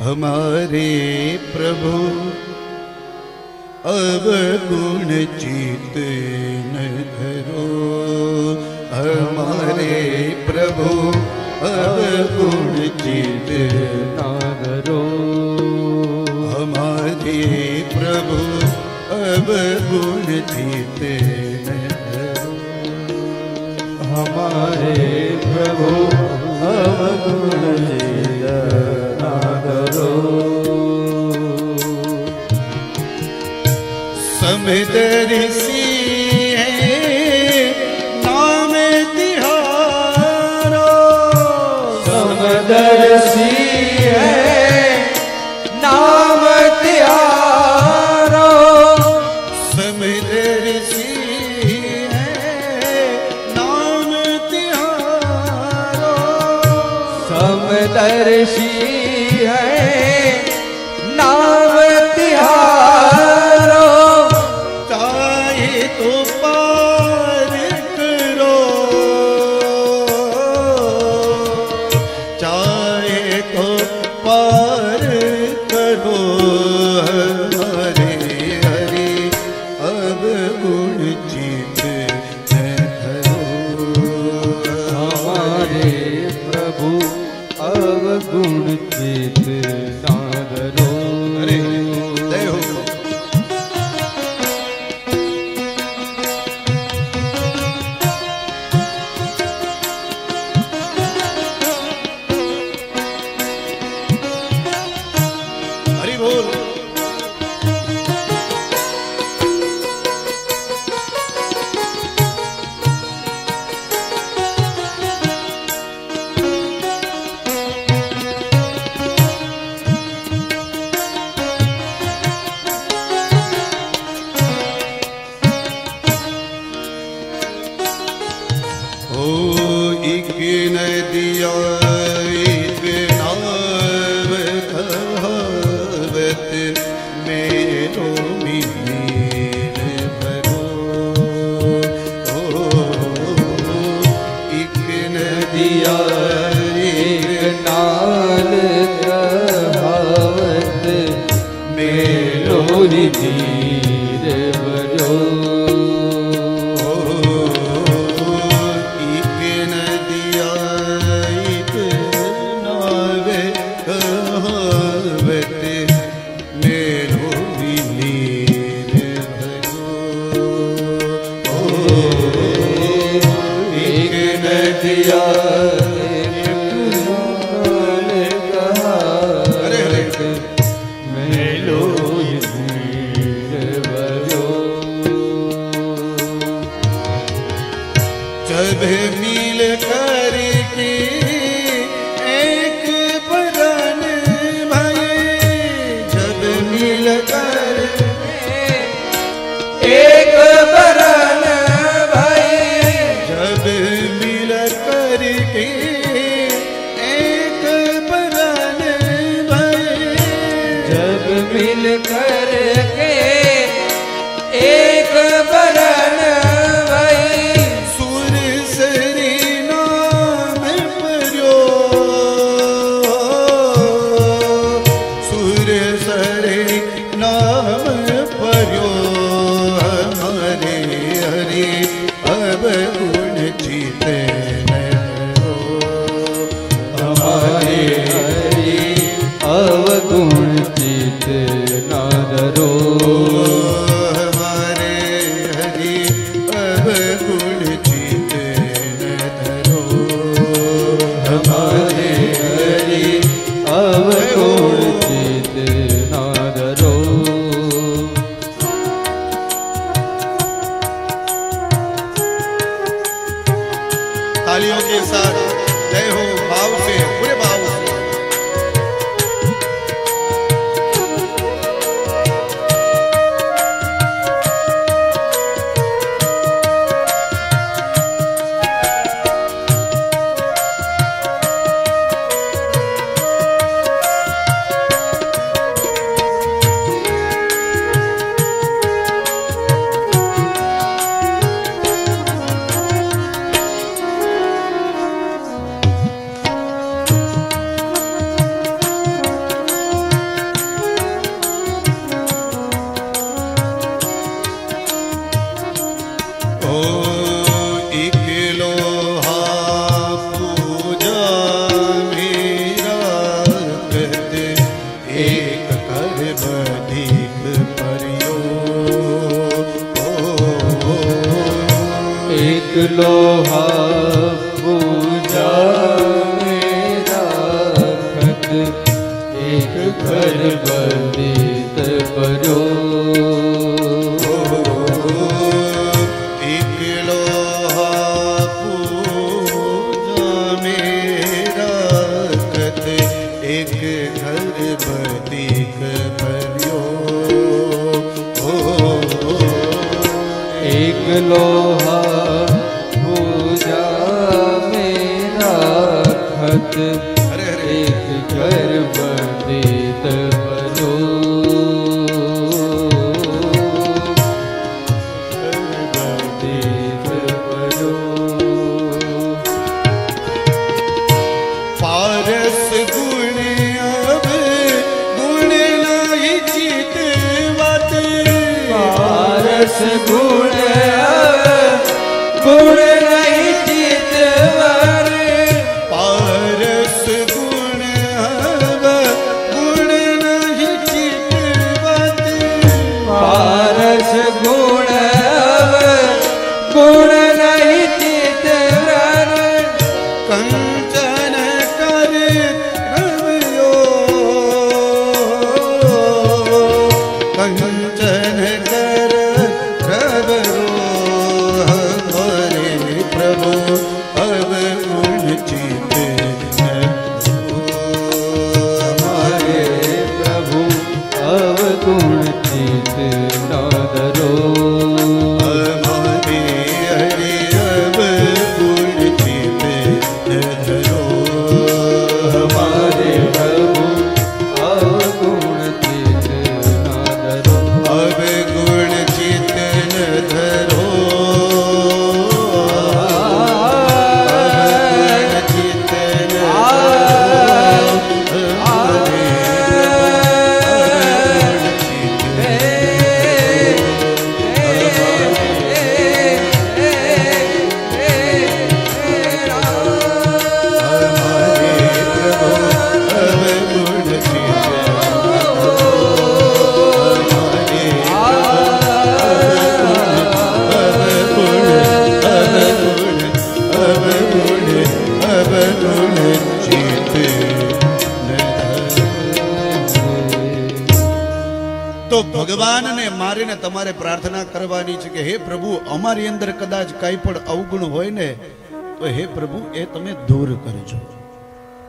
हमारे प्रभु अवगुण चित न धरो, हमारे प्रभु अवगुण चित न धरो, हमारे प्रभु अवगुण चित न धरो, हमारे प्रभु अवगुण चित न धरो। समदर्शी है नाम तिहारो, समदर्शी है नाम तिहारो, समदर्शी है नाम तिहारो, समदर्शी है नाम तिहारो, चाहे तो पार करो, चाहे तो पार करो, हमारे हरि अवगुण चित न धरो, हमारे प्रभु अवगुण चित न धरो। अरे जय हो। हरि बोल। ओ एक नदिया एक नाव कहावत मेरो मीर भरो, ओ एक नदिया एक नाल कहावत मेरो मीर भरो, जब मिल करके एक बरन भये, जब मिल करके एक बरन भये, जब मिल करके एक बरन भये, जब मिल करके एक बरन अवगुण चित न धरो, हमारे हरि अवगुण चित न धरो, हमारे हरि अवगुण चित न धरो, हमारे हरि अवगुण चित न धरो। तालियों के साथ जय हो भाव से, पूरे भाव से। एक लोहा पूजा मेरा खत, एक घर बंदित बरो। एक लोहा पूजा मेरा खत, एक घर बंदित बरो। एक लोहा पूजा मेरा खत, एक घर बंदित बरो। बंदित बरो। पारस गुण अब गुण नहीं चितवत। पारस गुण गुण नहीं चितवर। पारस गुण अब गुण नहीं चितवत। पारस गुण गुण नहीं चितवर। कंचन कर रवयो, कंचन कर रवरो। हमारे प्रभु अब गुण चित हमारे प्रभु अवगुण चित न धरो। हमारे हरे अब गुण चित धरो। हमारे प्रभु अवगुण चित न धरो। अब गुण चित न धरो। તો ભગવાનને મારીને તમારે પ્રાર્થના કરવાની છે કે હે પ્રભુ, અમારી અંદર કદાચ કાંઈ પણ અવગુણ હોય ને તો હે પ્રભુ એ તમે દૂર કરજો.